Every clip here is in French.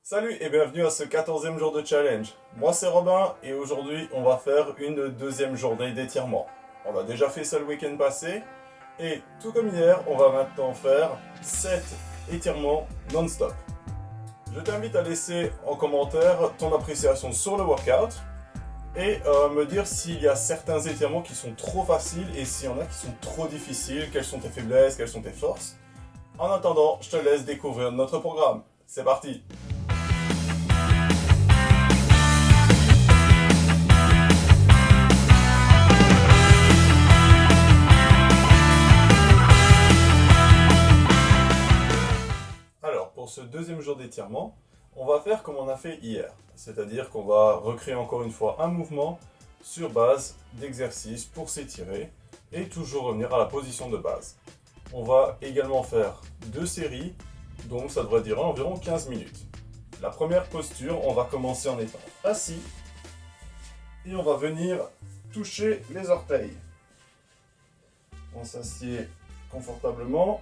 Salut et bienvenue à ce 14e jour de challenge. Moi c'est Robin et aujourd'hui on va faire une deuxième journée d'étirement. On a déjà fait ça le week-end passé et tout comme hier on va maintenant faire 7 étirements non-stop. Je t'invite à laisser en commentaire ton appréciation sur le workout et me dire s'il y a certains étirements qui sont trop faciles et s'il y en a qui sont trop difficiles, quelles sont tes faiblesses, quelles sont tes forces. En attendant, je te laisse découvrir notre programme. C'est parti! Alors, pour ce deuxième jour d'étirement, on va faire comme on a fait hier. C'est-à-dire qu'on va recréer encore une fois un mouvement sur base d'exercice pour s'étirer et toujours revenir à la position de base. On va également faire 2 séries, donc ça devrait durer environ 15 minutes. La première posture, on va commencer en étant assis et on va venir toucher les orteils. On s'assied confortablement.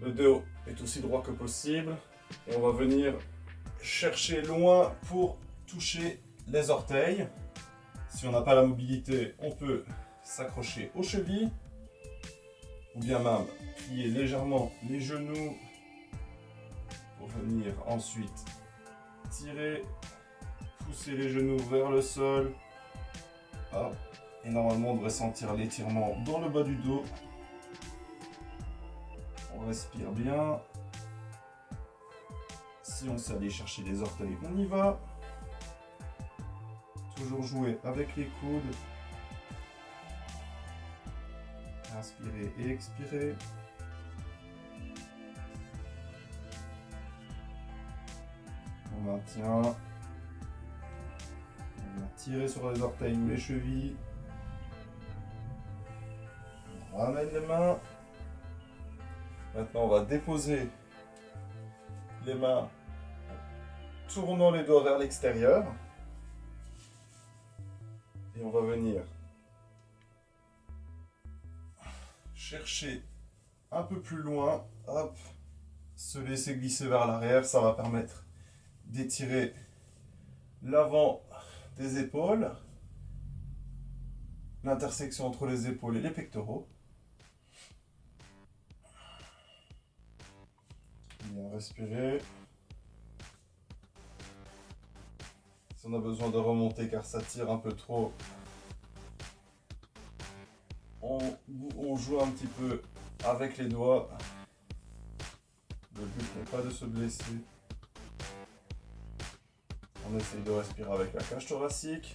Le dos est aussi droit que possible et on va venir chercher loin pour toucher les orteils. Si on n'a pas la mobilité, on peut s'accrocher aux chevilles ou bien même plier légèrement les genoux pour venir ensuite tirer, pousser les genoux vers le sol. Hop. Et normalement on devrait sentir l'étirement dans le bas du dos. On respire bien. Si on sait aller chercher les orteils, on y va. Toujours jouer avec les coudes. Inspirer et expirer. On maintient. On va tirer sur les orteils ou les chevilles. On ramène les mains. Maintenant, on va déposer les mains en tournant les doigts vers l'extérieur. Et on va venir chercher un peu plus loin. Hop, se laisser glisser vers l'arrière. Ça va permettre d'étirer l'avant des épaules, l'intersection entre les épaules et les pectoraux. Bien respirer. Si on a besoin de remonter car ça tire un peu trop, on joue un petit peu avec les doigts. Le but n'est pas de se blesser. On essaye de respirer avec la cage thoracique.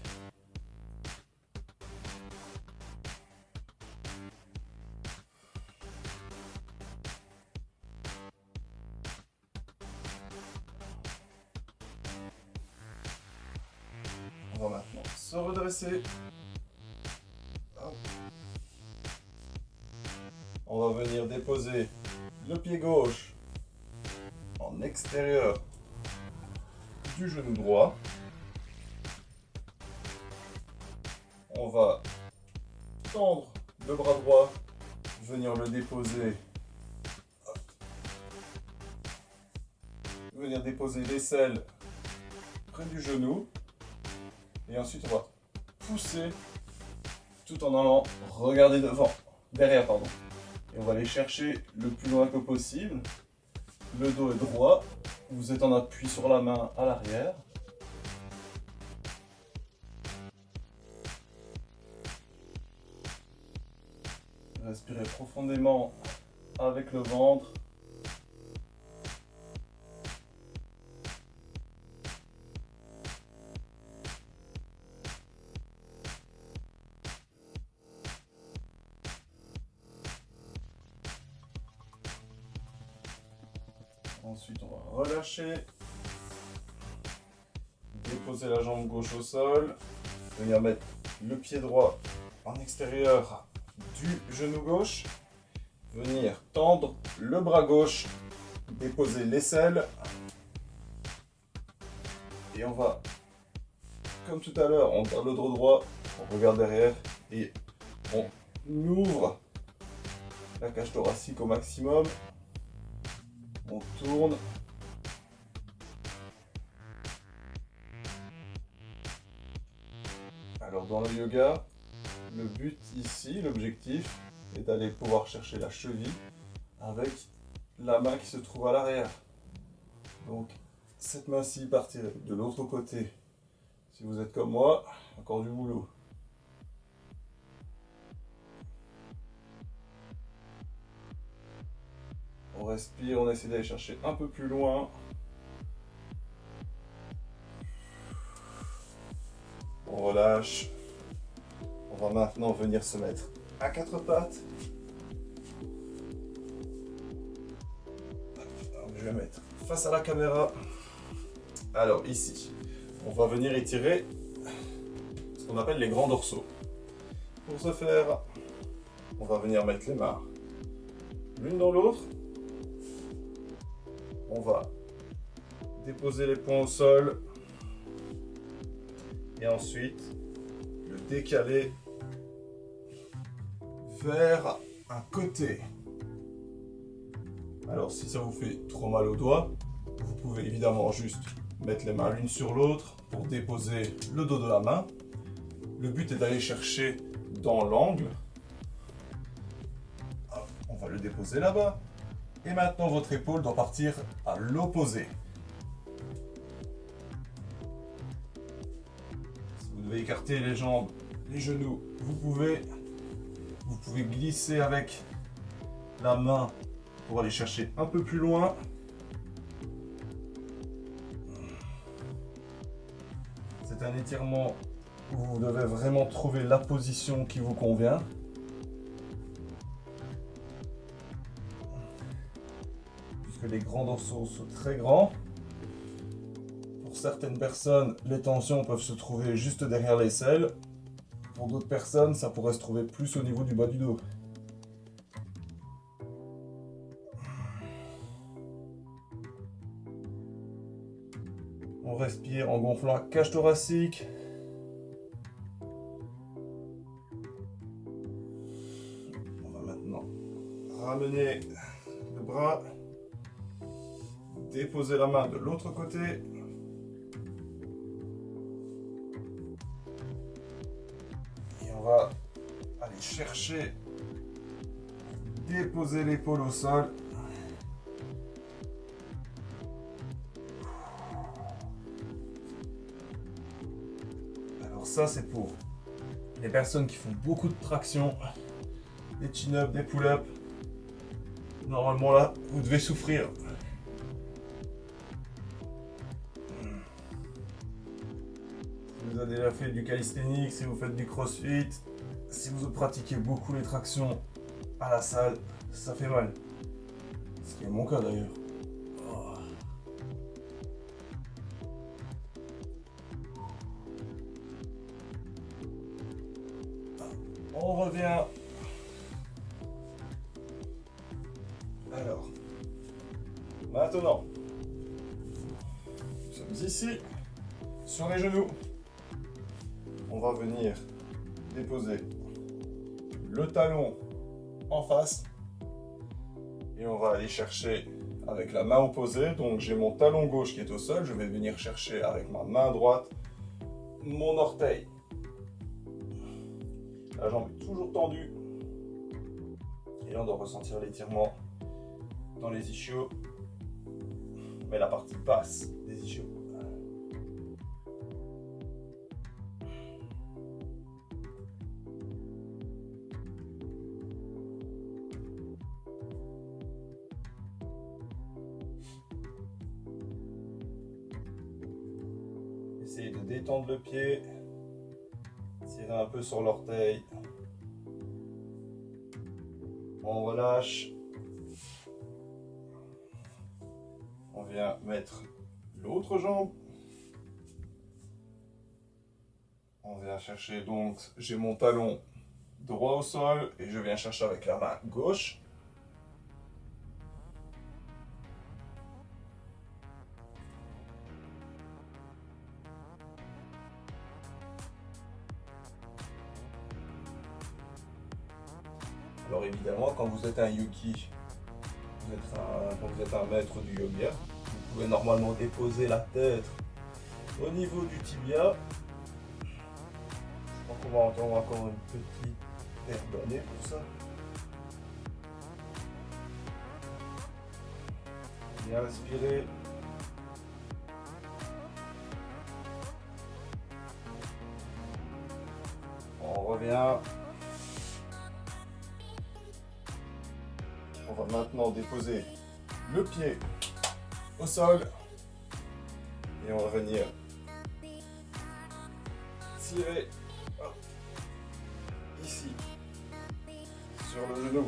On va maintenant se redresser. Hop. On va venir déposer le pied gauche en extérieur du genou droit. On va tendre le bras droit, venir le déposer. Hop. Venir déposer l'aisselle près du genou. Et ensuite, on va pousser tout en allant regarder derrière. Et on va aller chercher le plus loin que possible. Le dos est droit. Vous êtes en appui sur la main à l'arrière. Respirez profondément avec le ventre. Ensuite, on va relâcher. Déposer la jambe gauche au sol. Venir mettre le pied droit en extérieur du genou gauche. Venir tendre le bras gauche. Déposer l'aisselle. Et on va, comme tout à l'heure, on garde le dos droit. On regarde derrière et on ouvre la cage thoracique au maximum. On tourne Alors dans le yoga, le but ici, l'objectif, est d'aller pouvoir chercher la cheville avec la main qui se trouve à l'arrière. Donc cette main-ci partirait de l'autre côté. Si vous êtes comme moi, encore du boulot. On respire, on essaie d'aller chercher un peu plus loin. On relâche. On va maintenant venir se mettre à quatre pattes. Je vais mettre face à la caméra. Alors ici, on va venir étirer ce qu'on appelle les grands dorsaux. Pour ce faire, on va venir mettre les mains l'une dans l'autre. On va déposer les poings au sol et ensuite le décaler vers un côté. Alors si ça vous fait trop mal aux doigts, vous pouvez évidemment juste mettre les mains l'une sur l'autre pour déposer le dos de la main. Le but est d'aller chercher dans l'angle. On va le déposer là-bas. Et maintenant votre épaule doit partir à l'opposé. Si vous devez écarter les jambes, les genoux, vous pouvez glisser avec la main pour aller chercher un peu plus loin. C'est un étirement où vous devez vraiment trouver la position qui vous convient. Puisque les grands dorsaux sont très grands. Pour certaines personnes, les tensions peuvent se trouver juste derrière l'aisselle. Pour d'autres personnes, ça pourrait se trouver plus au niveau du bas du dos. On respire en gonflant la cage thoracique. On va maintenant ramener le bras, déposer la main de l'autre côté. Et on va aller chercher, déposer l'épaule au sol. Ça, c'est pour les personnes qui font beaucoup de traction, des chin-ups, des pull-ups. Normalement, là, vous devez souffrir. Si vous avez déjà fait du calisthenics, si vous faites du crossfit, si vous pratiquez beaucoup les tractions à la salle, ça fait mal. Ce qui est mon cas d'ailleurs. On revient. Alors, maintenant, nous sommes ici, sur les genoux. On va venir déposer le talon en face. Et on va aller chercher avec la main opposée. Donc j'ai mon talon gauche qui est au sol. Je vais venir chercher avec ma main droite mon orteil. La jambe est toujours tendue. Et là, on doit ressentir l'étirement dans les ischios. Mais la partie basse des ischios. Essayez de détendre le pied. Tirez un peu sur l'orteil. On relâche. On vient mettre l'autre jambe. On vient chercher donc, j'ai mon talon droit au sol et je viens chercher avec la main gauche. Alors évidemment, quand vous êtes un yogi, quand vous êtes un maître du yoga, vous pouvez normalement déposer la tête au niveau du tibia. Donc on va entendre encore une petite air donnée pour ça. Bien respirer. On revient. On va maintenant déposer le pied au sol et on va venir tirer ici sur le genou.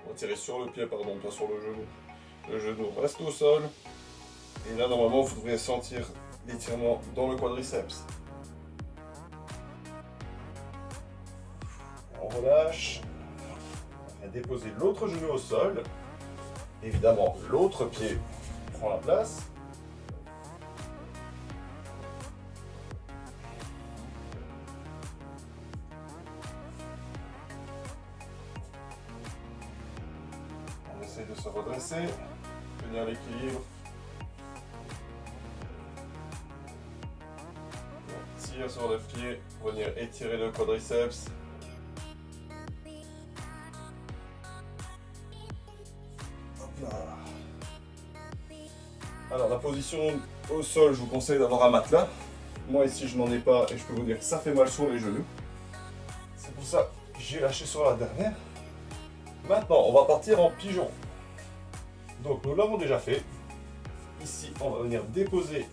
On va tirer sur le pied, pardon, pas sur le genou. Le genou reste au sol. Et là, normalement, vous devriez sentir l'étirement dans le quadriceps. On relâche. On va déposer l'autre genou au sol. Évidemment, l'autre pied prend la place. On essaie de se redresser, tenir l'équilibre. Tire sur le pied, venir étirer le quadriceps. Hop là. Alors la position au sol, je vous conseille d'avoir un matelas. Moi ici je n'en ai pas et je peux vous dire que ça fait mal sur les genoux. C'est pour ça que j'ai lâché sur la dernière. Maintenant on va partir en pigeon. Donc nous l'avons déjà fait. Ici on va venir déposer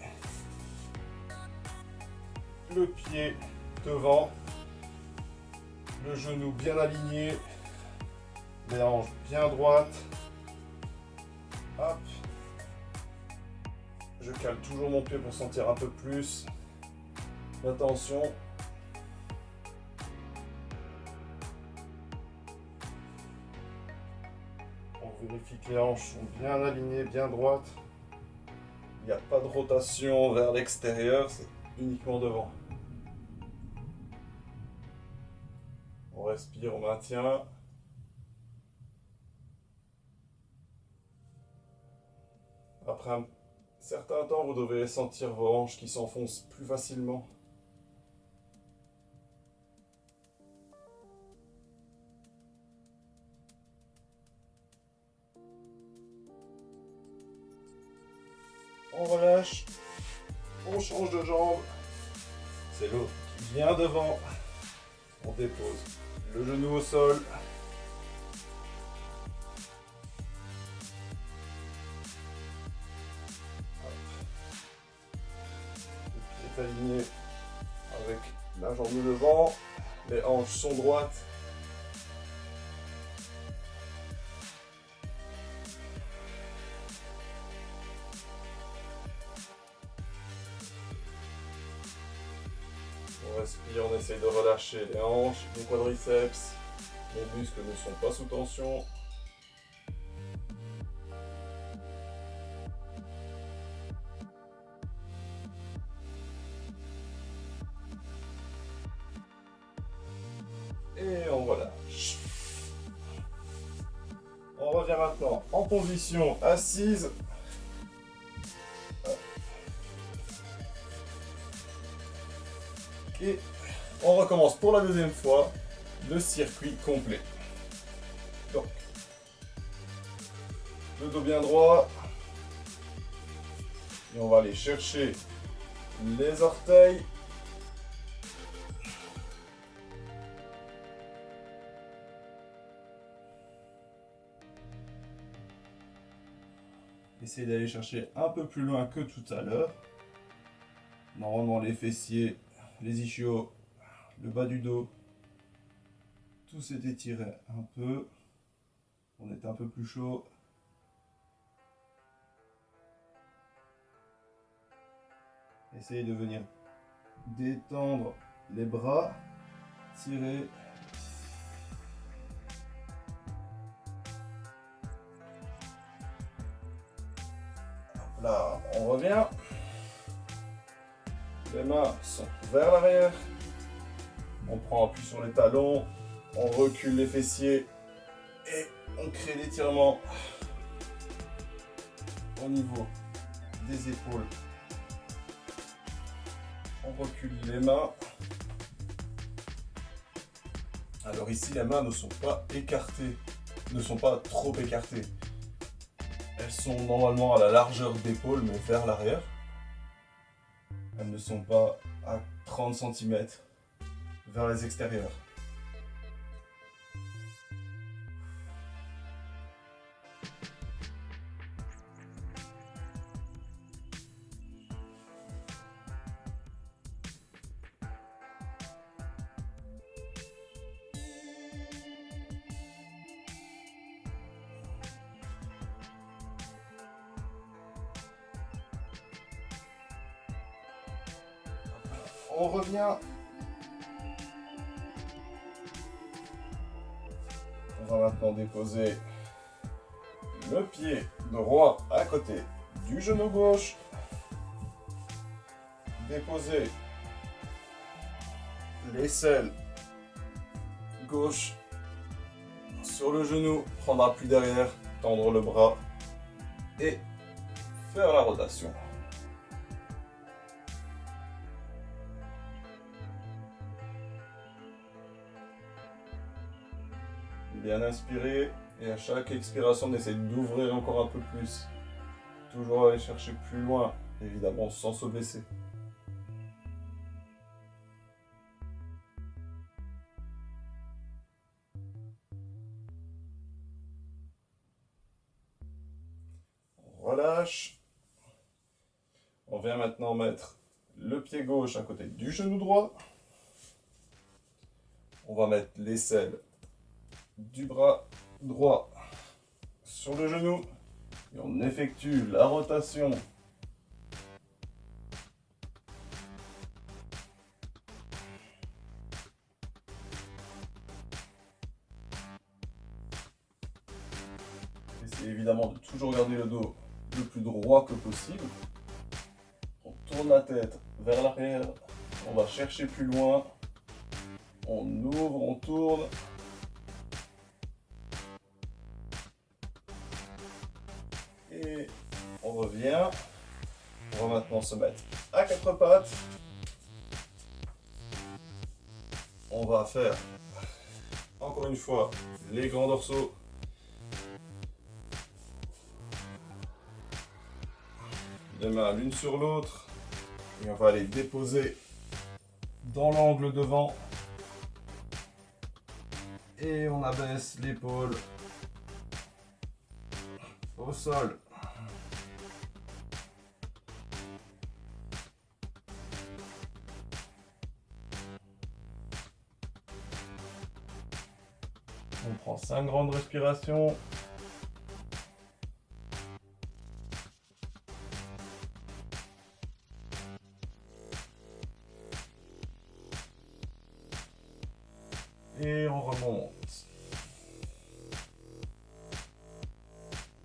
le pied devant, le genou bien aligné, les hanches bien droites. Hop. Je cale toujours mon pied pour sentir un peu plus la tension. On vérifie que les hanches sont bien alignées, bien droites. Il n'y a pas de rotation vers l'extérieur, c'est uniquement devant. On respire, on maintient. Après un certain temps, vous devez sentir vos hanches qui s'enfoncent plus facilement. On relâche, on change de jambe. C'est l'autre qui vient devant. On dépose le genou au sol. Le pied est aligné avec la jambe de devant. Les hanches sont droites. On respire, on essaye de relâcher les hanches, les quadriceps. Les muscles ne sont pas sous tension. Et on relâche. On revient maintenant en position assise. Et on recommence pour la deuxième fois le circuit complet. Donc, le dos bien droit. Et on va aller chercher les orteils. Essayez d'aller chercher un peu plus loin que tout à l'heure. Normalement, les fessiers, les ischios, le bas du dos, tout s'est étiré un peu. On est un peu plus chaud. Essayez de venir détendre les bras, tirer. Là, on revient. Les mains sont vers l'arrière. On prend appui sur les talons. On recule les fessiers Et on crée l'étirement au niveau des épaules. On recule les mains. Alors ici, les mains ne sont pas écartées, ne sont pas trop écartées. Elles sont normalement à la largeur d'épaule, mais vers l'arrière. Elles ne sont pas à 30 cm vers les extérieurs. On revient. On va maintenant déposer le pied droit à côté du genou gauche. Déposer l'aisselle gauche sur le genou, prendre appui derrière, tendre le bras et faire la rotation. Bien inspirer et à chaque expiration, on essaie d'ouvrir encore un peu plus. Toujours aller chercher plus loin, évidemment sans se baisser. On relâche. On vient maintenant mettre le pied gauche à côté du genou droit. On va mettre l'aisselle du bras droit sur le genou et on effectue la rotation. Essayez évidemment de toujours garder le dos le plus droit que possible. On tourne la tête vers l'arrière, on va chercher plus loin, on ouvre, on tourne. Et on revient. On va maintenant se mettre à quatre pattes. On va faire encore une fois les grands dorsaux. Les mains l'une sur l'autre. Et on va les déposer dans l'angle devant. Et on abaisse l'épaule au sol. On prend 5 grandes respirations. Et on remonte.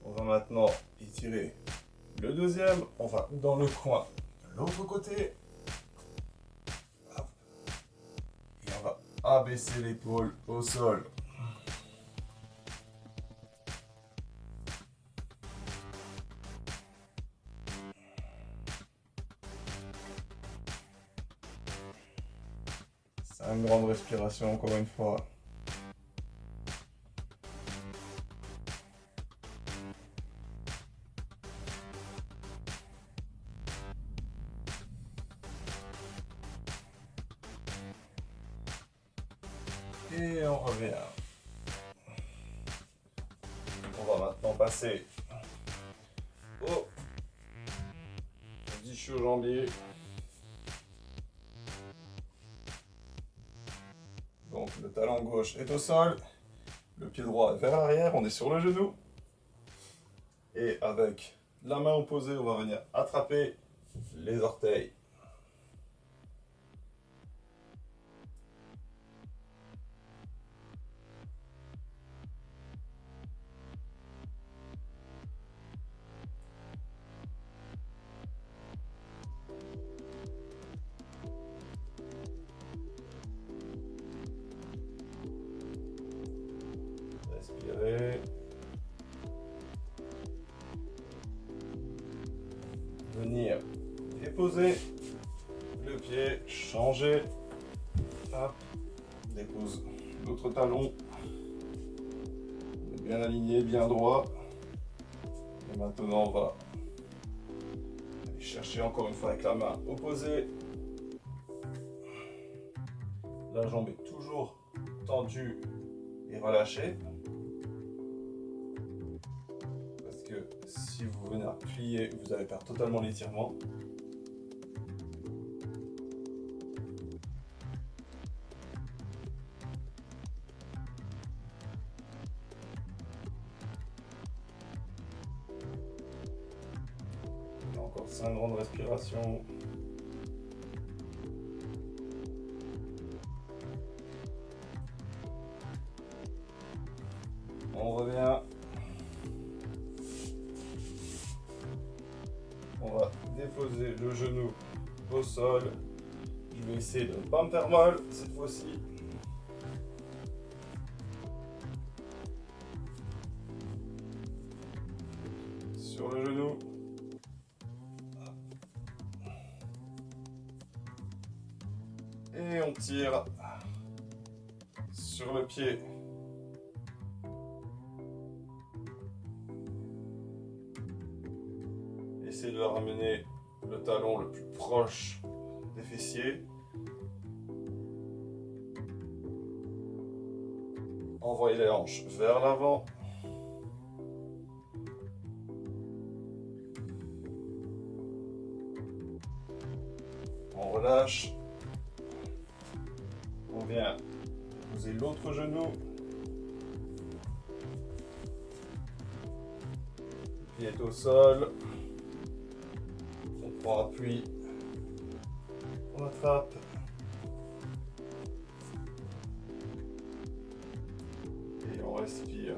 On va maintenant étirer le deuxième. On va dans le coin de l'autre côté. Hop. Et on va abaisser l'épaule au sol. Une grande respiration encore une fois. Et on revient. On va maintenant passer au ischio jambier. Donc le talon gauche est au sol, le pied droit est vers l'arrière, on est sur le genou. Et avec la main opposée, on va venir attraper les orteils. Respirez. déposer le pied, changer, hop, dépose l'autre talon, bien aligné, bien droit. Et maintenant on va aller chercher encore une fois avec la main opposée. La jambe est toujours tendue et relâchée. Parce que si vous venez à plier, vous allez perdre totalement l'étirement. Encore 5 grandes respirations. On revient. On va déposer le genou au sol. Je vais essayer de ne pas me faire mal cette fois-ci. Sur le genou. Et on tire sur le pied. Essayez de ramener le talon le plus proche des fessiers. Envoyez les hanches vers l'avant. On relâche. On vient poser l'autre genou. Le pied est au sol. On prend appui. On attrape. Et on respire.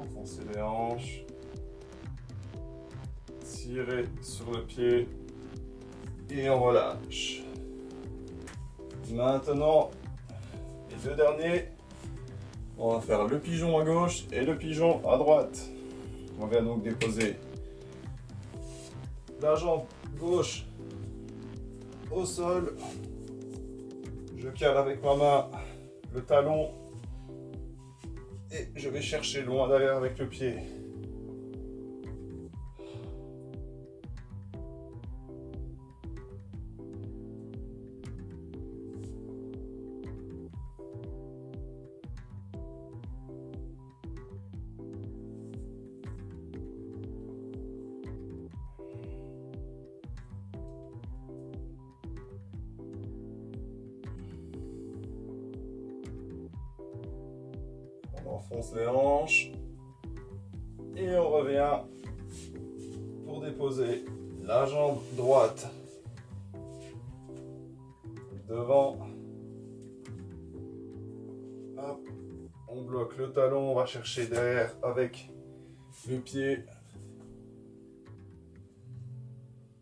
Enfoncez les hanches. Tirez sur le pied. Et on relâche. Maintenant, les deux derniers, on va faire le pigeon à gauche et le pigeon à droite. On va donc déposer la jambe gauche au sol. Je cale avec ma main le talon et je vais chercher loin derrière avec le pied. On enfonce les hanches et on revient pour déposer la jambe droite devant. Hop, on bloque le talon, on va chercher derrière avec le pied.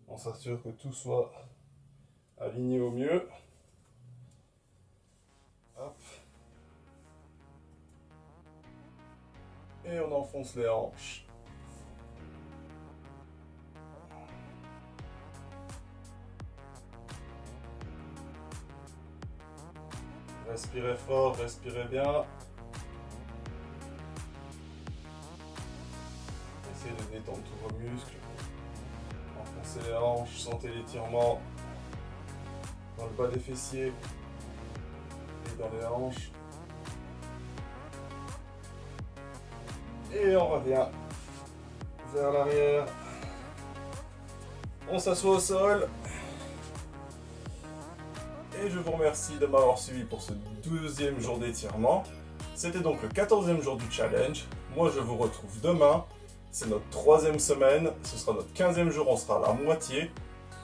On s'assure que tout soit aligné au mieux. Hop. Et on enfonce les hanches. Respirez fort, respirez bien. Essayez de détendre tous vos muscles. Enfoncez les hanches, sentez l'étirement dans le bas des fessiers et dans les hanches. Et on revient vers l'arrière. On s'assoit au sol. Et je vous remercie de m'avoir suivi pour ce 12e jour d'étirement. C'était donc le 14e jour du challenge. Moi je vous retrouve demain. C'est notre 3e semaine. Ce sera notre 15e jour, on sera à la moitié.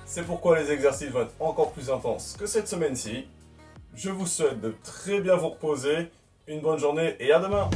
C'est pourquoi les exercices vont être encore plus intenses que cette semaine-ci. Je vous souhaite de très bien vous reposer. Une bonne journée et à demain!